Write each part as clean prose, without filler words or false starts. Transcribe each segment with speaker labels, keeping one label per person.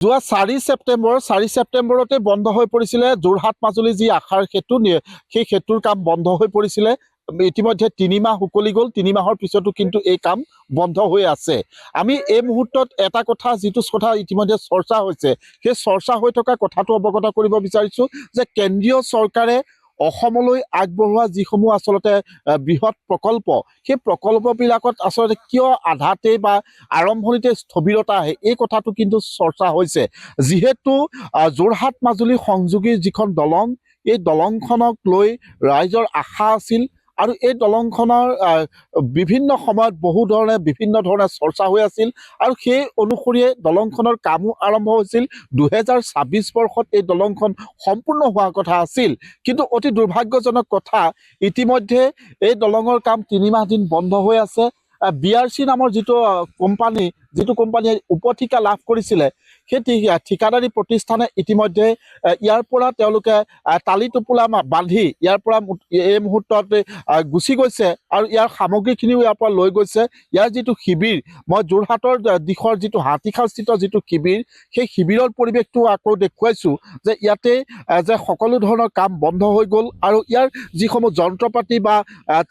Speaker 1: যোৱা 4 ছেপ্টেম্বৰতে বন্ধ হৈ পৰিছিলে যোৰহাট মাজুলী যি আশাৰ সেতু সেই সেতুৰ কাম বন্ধ হৈ পৰিছিলে। ইতিমধ্যে 3 মাহ উকলি গ'ল, 3 মাহৰ পিছতো কিন্তু এই কাম বন্ধ হৈ আছে। আমি এই মুহূৰ্তত এটা কথা যিটো কথা ইতিমধ্যে চৰ্চা হৈছে, সেই চৰ্চা হৈ থকা কথাটো অৱগত কৰিব বিচাৰিছোঁ যে কেন্দ্ৰীয় চৰকাৰে অসমলৈ আগবঢ়োৱা যিসমূহ আচলতে বৃহৎ প্ৰকল্প, সেই প্ৰকল্পবিলাকত আচলতে কিয় আধাতে বা আৰম্ভণিতে স্থবিৰতা আহে, এই কথাটো কিন্তু চৰ্চা হৈছে। যিহেতু যোৰহাট মাজুলী সংযোগী যিখন দলং, এই দলংখনক লৈ ৰাইজৰ আশা আছিল আৰু এই দলংখনৰ বিভিন্ন সময়ত বিভিন্ন ধৰণে চৰ্চা হৈ আছিল আৰু সেই অনুসৰিয়ে দলংখনৰ কামো আৰম্ভ হৈছিল। 2026 বৰ্ষত এই দলংখন সম্পূৰ্ণ হোৱাৰ কথা আছিল, কিন্তু অতি দুৰ্ভাগ্যজনক কথা, ইতিমধ্যে এই দলঙৰ কাম 3 মাহ দিন বন্ধ হৈ আছে। BRC নামৰ যিটো কোম্পানীয়ে উপঠিকা লাভ কৰিছিলে, সেই ঠিকাদাৰী প্ৰতিষ্ঠানে ইতিমধ্যে ইয়াৰ পৰা তেওঁলোকে টালি টোপোলা বান্ধি ইয়াৰ পৰা এই মুহূৰ্তত গুচি গৈছে আৰু ইয়াৰ সামগ্ৰীখিনিও ইয়াৰ পৰা লৈ গৈছে। ইয়াৰ যিটো শিবিৰ, মই যোৰহাটৰ দিশৰ যিটো হাতীখালস্থিত যিটো শিবিৰ, সেই শিবিৰৰ পৰিৱেশটো আকৌ দেখুৱাইছোঁ যে ইয়াতে যে সকলো ধৰণৰ কাম বন্ধ হৈ গ'ল আৰু ইয়াৰ যিসমূহ যন্ত্ৰ পাতি বা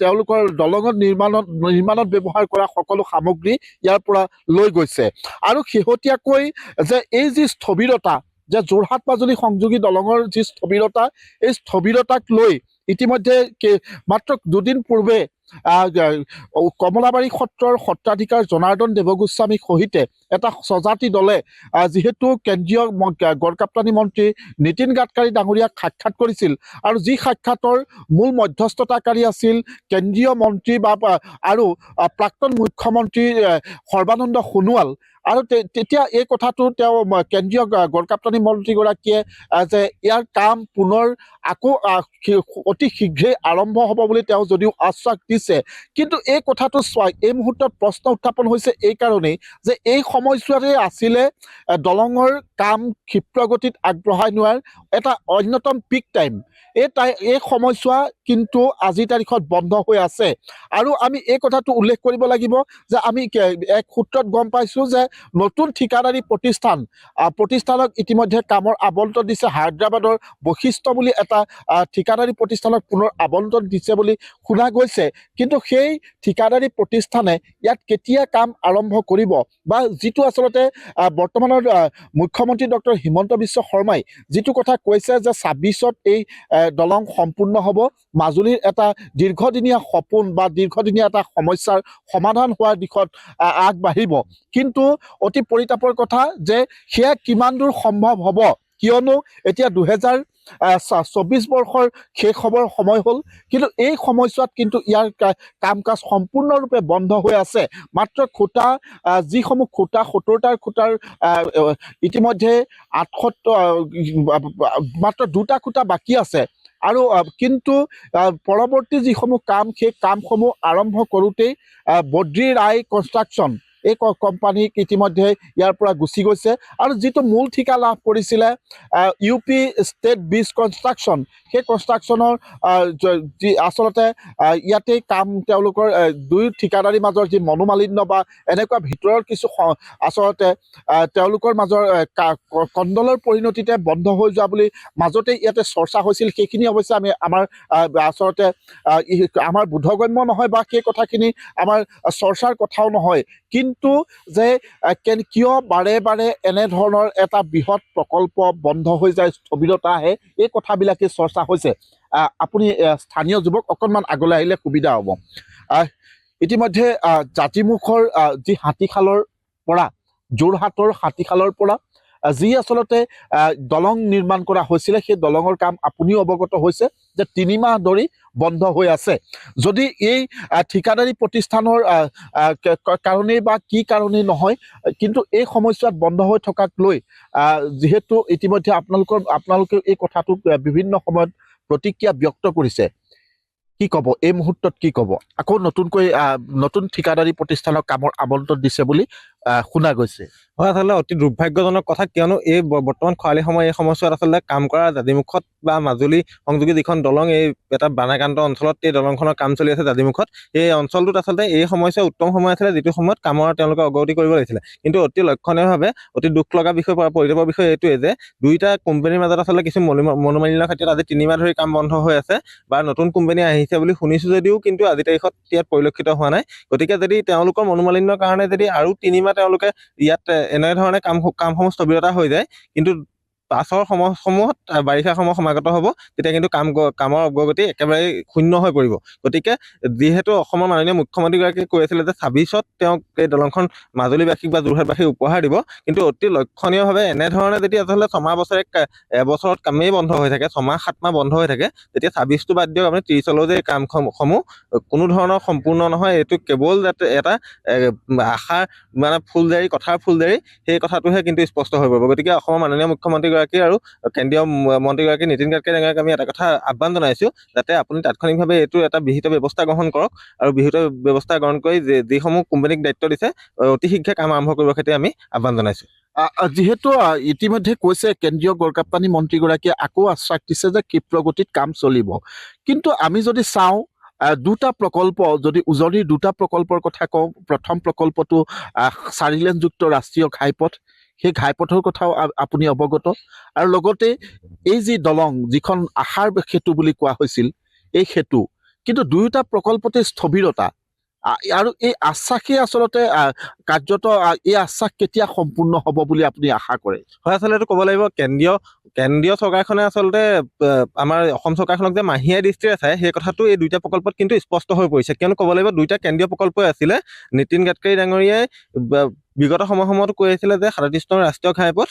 Speaker 1: তেওঁলোকৰ দলঙত নিৰ্মাণত ব্যৱহাৰ কৰা সকলো সামগ্ৰী ইয়াৰ পৰা লৈ গৈছে। আৰু শেহতীয়াকৈ যে এই যি স্থবিৰতা, যে যোৰহাট মাজুলী সংযোগী দলঙৰ যি স্থবিৰতা, এই স্থবিৰতাক লৈ ইতিমধ্যে মাত্ৰ 2 দিন পূৰ্বে কমলাবাৰী সত্ৰৰ সত্ৰাধিকাৰ জনাৰ্দন দেৱগোস্বামীৰ সহিতে এটা স্বজাতি দলে যিহেতু কেন্দ্ৰীয় গড়কাপ্তানি মন্ত্ৰী নীতিন গাডকাৰী ডাঙৰীয়াক সাক্ষাৎ কৰিছিল আৰু যি সাক্ষাতৰ মূল মধ্যস্থতাকাৰী আছিল কেন্দ্ৰীয় মন্ত্ৰী আৰু প্ৰাক্তন মুখ্যমন্ত্ৰী সৰ্বানন্দ সোণোৱাল। আৰু তেতিয়া এই কথাটো তেওঁ কেন্দ্ৰীয় গড়কাপ্তানি মন্ত্ৰীগৰাকীয়ে যে ইয়াৰ কাম পুনৰ আকৌ অতি শীঘ্ৰেই আৰম্ভ হ'ব বুলি তেওঁ যদিও আশ্বাস দিছে, কিন্তু এই কথাটো এই মুহূৰ্তত প্ৰশ্ন উত্থাপন হৈছে এই কাৰণেই যে এই সময়ছোৱাতে আছিলে দলঙৰ কাম ক্ষিপ্ৰগতিত আগবঢ়াই নিয়াৰ এটা অন্যতম পিক টাইম। এই সময়ছোৱা কিন্তু আজিৰ তাৰিখত বন্ধ হৈ আছে। আৰু আমি এই কথাটো উল্লেখ কৰিব লাগিব যে আমি এক সূত্ৰত গম পাইছোঁ যে নতুন ঠিকাদাৰী প্ৰতিষ্ঠানক ইতিমধ্যে কামৰ আবণ্টন দিছে। হায়দৰাবাদৰ বৈশিষ্ট্য বুলি এটা ঠিকাদাৰী প্ৰতিষ্ঠানক পুনৰ আবণ্টন দিছে বুলি শুনা গৈছে, কিন্তু সেই ঠিকাদাৰী প্ৰতিষ্ঠানে ইয়াত কেতিয়া কাম আৰম্ভ কৰিব বা যিটো আচলতে বৰ্তমানৰ মুখ্যমন্ত্ৰী ডক্টৰ হিমন্ত বিশ্ব শৰ্মাই যিটো কথা কৈছে যে 26ত এই দলং সম্পূৰ্ণ হ'ব, মাজুলীৰ এটা দীৰ্ঘদিনীয়া সপোন বা দীৰ্ঘদিনীয়া এটা সমস্যাৰ সমাধান হোৱাৰ দিশত আগবাঢ়িব। কিন্তু অতি পৰিতাপৰ কথা যে সেয়া কিমান দূৰ সম্ভৱ হ'ব, কিয়নো এতিয়া 2024 বৰ্ষৰ শেষ হ'বৰ সময় হ'ল, কিন্তু এই সময়ছোৱাত কিন্তু ইয়াৰ কাম কাজ সম্পূৰ্ণৰূপে বন্ধ হৈ আছে। মাত্ৰ যিসমূহ খুঁটা 70টাৰ খুঁটাৰ ইতিমধ্যে 78 মাত্ৰ 2টা খুঁটা বাকী আছে আৰু কিন্তু পৰৱৰ্তী যিসমূহ কাম, সেই কামসমূহ আৰম্ভ কৰোঁতেই বদ্ৰী ৰায় কনষ্ট্ৰাকশ্যন এই কোম্পানীক ইতিমধ্যে ইয়াৰ পৰা গুচি গৈছে আৰু যিটো মূল ঠিকা লাভ কৰিছিলে UP ষ্টেট ব্ৰিজ কনষ্ট্ৰাকশ্যন, সেই কনষ্ট্ৰাকশ্যনৰ যি আচলতে ইয়াতে কাম তেওঁলোকৰ দুই ঠিকাদাৰীৰ মাজৰ যি মনোমালিন্য বা এনেকুৱা ভিতৰৰ কিছু আচলতে তেওঁলোকৰ মাজৰ কণ্ডলৰ পৰিণতিতে বন্ধ হৈ যোৱা বুলি মাজতে ইয়াতে চৰ্চা হৈছিল। সেইখিনি অৱশ্যে আচলতে আমাৰ বোধগম্য নহয় বা সেই কথাখিনি আমাৰ চৰ্চাৰ কথাও নহয়, কিন্তু যে কিয় বাৰে বাৰে এনেধৰণৰ এটা বৃহৎ প্ৰকল্প বন্ধ হৈ যায়, স্থবিৰতা আহে, এই কথাবিলাকেই চৰ্চা হৈছে। আপুনি স্থানীয় যুৱক, অকণমান আগলৈ আহিলে সুবিধা হ'ব। ইতিমধ্যে জাতিমুখৰ যি হাতীখালৰ পৰা, যোৰহাটৰ হাতীখালৰ পৰা যি আচলতে দলং নিৰ্মাণ কৰা হৈছিলে, সেই দলঙৰ কাম আপুনিও অৱগত হৈছে যে 3 মাহ ধৰি বন্ধ হৈ আছে। যদি এই ঠিকাদাৰী প্ৰতিষ্ঠানৰ কাৰণেই বা কি কাৰণেই নহয়, কিন্তু এই সময়ছোৱাত বন্ধ হৈ থকাক লৈ যিহেতু ইতিমধ্যে আপোনালোকে এই কথাটোক বিভিন্ন সময়ত প্ৰতিক্ৰিয়া ব্যক্ত কৰিছে, কি ক'ব এই মুহূৰ্তত, কি ক'ব? আকৌ নতুন ঠিকাদাৰী প্ৰতিষ্ঠানক কামৰ আবণ্টন দিছে বুলি শুনা গৈছে।
Speaker 2: হয়, আচলতে অতি দুৰ্ভাগ্যজনক কথা, কিয়নো এই বৰ্তমান খৰালি সময় এই সময়ছোৱাত আচলতে কাম কৰা জাতিমুখত বা মাজুলী সংযোগী যিখন দলং, এই এটা বানাক্ৰান্ত অঞ্চলত এই দলংখনৰ কাম চলি আছে জাতিমুখত। এই অঞ্চলটোত আচলতে এই সময়ছোৱা উত্তম সময় আছিলে, যিটো সময়ত কামৰ তেওঁলোকে অগ্ৰগতি কৰিব লাগিছিলে। কিন্তু অতি লক্ষণীয়ভাৱে অতি দুখ লগা বিষয় পৰিতাপৰ বিষয় এইটোৱে যে দুইটা কোম্পানীৰ মাজত আচলতে কিছু মনোমালিন্যৰ ক্ষেত্ৰত আজি 3 মাহ ধৰি কাম বন্ধ হৈ আছে, বা নতুন কোম্পানী আহিছে বুলি শুনিছোঁ যদিও কিন্তু আজি তাৰিখত ইয়াত পৰিলক্ষিত হোৱা নাই। গতিকে যদি তেওঁলোকৰ মনোমালিন্যৰ কাৰণে যদি আৰু 3 মাহ তেওঁলোকে ইয়াত এনেধৰণে কামসমূহ স্থবিৰতা হৈ যায়, কিন্তু পাছৰ সময়সমূহত বাৰিষা সময় সমাগত হ'ব, তেতিয়া কিন্তু কামৰ অগ্ৰগতি একেবাৰে শূন্য হৈ পৰিব। গতিকে যিহেতু অসমৰ মাননীয় মুখ্যমন্ত্ৰীগৰাকীয়ে কৈ আছিলে যে 26ত তেওঁক এই দলংখন মাজুলীবাসীক বা যোৰহাটবাসীক উপহাৰ দিব, কিন্তু অতি লক্ষণীয়ভাৱে এনেধৰণে যদি আচলতে 6 মাহ এবছৰত কামেই বন্ধ হৈ থাকে, 6 মাহ 7 মাহ বন্ধ হৈ থাকে, তেতিয়া 26টো বাদ দিয়ক, আপুনি 30লৈ যে এই কামসমূহ কোনো ধৰণৰ সম্পূৰ্ণ নহয়। এইটো কেৱল যাতে এটা আশাৰ মানে ফুলজাৰি, কথাৰ ফুলজাৰি, সেই কথাটোহে কিন্তু স্পষ্ট হৈ পৰিব। গতিকে অসমৰ মাননীয় মুখ্যমন্ত্ৰীগৰাকী আৰু কেন্দ্ৰীয় মন্ত্ৰীগৰাকী নীতিন গাডকাৰী ডাঙৰীয়াক আমি এটা কথা আহ্বান জনাইছোঁ, যাতে আপুনি তাৎক্ষণিকভাৱে এইটো এটা বিহিত ব্যৱস্থা গ্ৰহণ কৰক, আৰু বিহিত ব্যৱস্থা গ্ৰহণ কৰি যিসমূহ কোম্পানীক দায়িত্ব দিছে অতি শীঘ্ৰে কাম আৰম্ভ কৰিব, সেইটো আমি আহ্বান জনাইছোঁ।
Speaker 1: যিহেতু ইতিমধ্যে কৈছে কেন্দ্ৰীয় গড়কাপ্তানি মন্ত্ৰীগৰাকীয়ে আকৌ আশ্বাস দিছে যে ক্ষিপ্ৰগতিত কাম চলিব, কিন্তু আমি যদি চাওঁ দুটা প্ৰকল্প, যদি উজনিৰ দুটা প্ৰকল্পৰ কথা কওঁ, প্ৰথম প্ৰকল্পটো 4 লেনযুক্ত ৰাষ্ট্ৰীয় ঘাইপথ, সেই ঘাইপথৰ কথাও আপুনি অৱগত, আৰু লগতে এই যি দলং, যিখন আশাৰ সেতু বুলি কোৱা হৈছিল, এই সেতু, কিন্তু দুয়োটা প্ৰকল্পতে স্থবিৰতা, আৰু এই আশ্বাসে আচলতে কাৰ্যত এই আশ্বাস কেতিয়া সম্পূৰ্ণ হ'ব বুলি আপুনি আশা কৰে?
Speaker 2: হয়, আচলতে এইটো ক'ব লাগিব কেন্দ্ৰীয় চৰকাৰখনে আচলতে আমাৰ অসম চৰকাৰখনক যে মাহিয়া দৃষ্টিৰে চায়, সেই কথাটো এই দুইটা প্ৰকল্পত কিন্তু স্পষ্ট হৈ পৰিছে। কিয়নো ক'ব লাগিব দুইটা কেন্দ্ৰীয় প্ৰকল্পই আছিলে। নীতিন গাডকাৰী ডাঙৰীয়াই বিগত সময়সমূহতো কৈ আছিলে যে 37 নং ৰাষ্ট্ৰীয় ঘাইপথ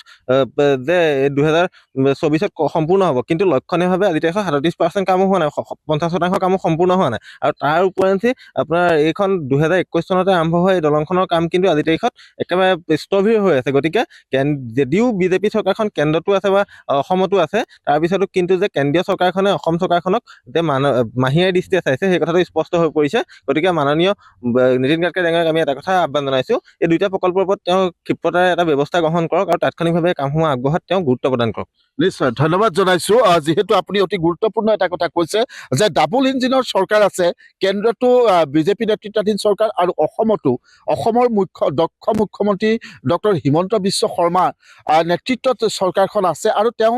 Speaker 2: যে 2024ত সম্পূৰ্ণ হ'ব, কিন্তু লক্ষণীয়ভাৱে আজি তাৰিখত 37% কামো হোৱা নাই, 50% কামো সম্পূৰ্ণ হোৱা নাই। আৰু তাৰ উপৰিঞ্চি আপোনাৰ এইখন 2021 চনতে আৰম্ভ হোৱা এই দলংখনৰ কাম কিন্তু আজি তাৰিখত একেবাৰে স্থবিৰ হৈ আছে। গতিকে যদিও বিজেপি চৰকাৰখন কেন্দ্ৰতো আছে বা অসমতো আছে, তাৰপিছতো কিন্তু যে কেন্দ্ৰীয় চৰকাৰখনে অসম চৰকাৰখনক যে মাহিয়াৰ দৃষ্টিৰে চাইছে, সেই কথাটো স্পষ্ট হৈ পৰিছে। গতিকে মাননীয় নীতিন গাডকাৰী ডাঙৰীয়াক আমি এটা কথা আহ্বান জনাইছোঁ, এই দুইটা প্ৰকল্পৰ ওপৰত তেওঁ ক্ষিপ্ৰতাৰে এটা ব্যৱস্থা গ্ৰহণ কৰক, আৰু তাৎক্ষণিকভাৱে কামসমূহ আগবঢ়াত তেওঁ গুৰুত্ব প্ৰদান কৰক।
Speaker 1: নিশ্চয় ধন্যবাদ জনাইছোঁ। যিহেতু আপুনি অতি গুৰুত্বপূৰ্ণ এটা কথা কৈছে যে ডাবল ইঞ্জিনৰ চৰকাৰ আছে, কেন্দ্ৰতো বিজেপি নেতৃত্বাধীন চৰকাৰ, আৰু অসমৰ দক্ষ মুখ্যমন্ত্ৰী ডক্টৰ হিমন্ত বিশ্ব শৰ্মাৰ নেতৃত্বত চৰকাৰখন আছে, আৰু তেওঁ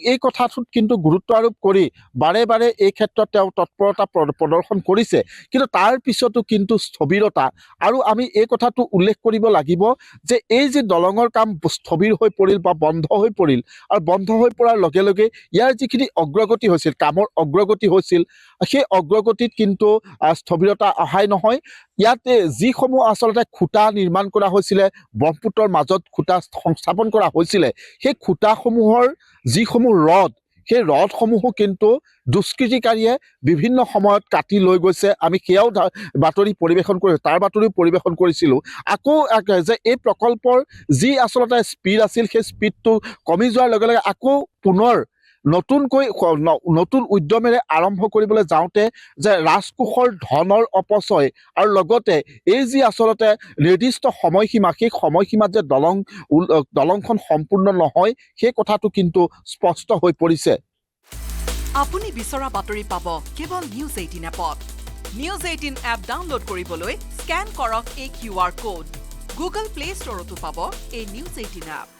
Speaker 1: এই কথাটোত কিন্তু গুৰুত্ব আৰোপ কৰি বাৰে বাৰে এই ক্ষেত্ৰত তেওঁ তৎপৰতা প্ৰদৰ্শন কৰিছে, কিন্তু তাৰ পিছতো কিন্তু স্থবিৰতা। আৰু আমি এই কথাটো উল্লেখ কৰিব লাগিব যে এই যে দলঙৰ কাম স্থবিৰ হৈ পৰিল বা বন্ধ হৈ পৰিল, আৰু বন্ধ হৈ পৰাৰ লগে লগে ইয়াৰ যিখিনি অগ্ৰগতি হৈছিল, কামৰ অগ্ৰগতি হৈছিল, সেই অগ্ৰগতিত কিন্তু স্থবিৰতা অহাই নহয়। ইয়াতে যিসমূহ আচলতে খুঁটা নিৰ্মাণ কৰা হৈছিলে, ব্ৰহ্মপুত্ৰৰ মাজত খুঁটা সংস্থাপন কৰা হৈছিলে, সেই খুঁটাসমূহৰ যিসমূহ ৰড, সেই ৰডসমূহো কিন্তু দুষ্কৃতিকাৰীয়ে বিভিন্ন সময়ত কাটি লৈ গৈছে। আমি সেয়াও বাতৰি পৰিৱেশন কৰিছিলোঁ। আকৌ যে এই প্ৰকল্পৰ যি আচলতে স্পীড আছিল, সেই স্পীডটো কমি যোৱাৰ লগে লগে আকৌ পুনৰ নতুন উদ্যমেৰে আৰম্ভ কৰিবলৈ যাওঁতে যে ৰাজকোষৰ ধনৰ অপচয়, আৰু লগতে এই যি আচলতে নিৰ্দিষ্ট সময়সীমা, সেই সময়সীমাত যে দলংখন সম্পূৰ্ণ নহয়, সেই কথাটো কিন্তু স্পষ্ট হৈ পৰিছে।
Speaker 3: আপুনি বিচৰা বাতৰি পাব কেৱল নিউজ 18 এপত। নিউজ 18 এপ ডাউনলোড কৰিবলৈ স্কেন কৰক এই QR কোড। গুগল প্লে ষ্টৰতো পাব এই নিউজ 18 এপ।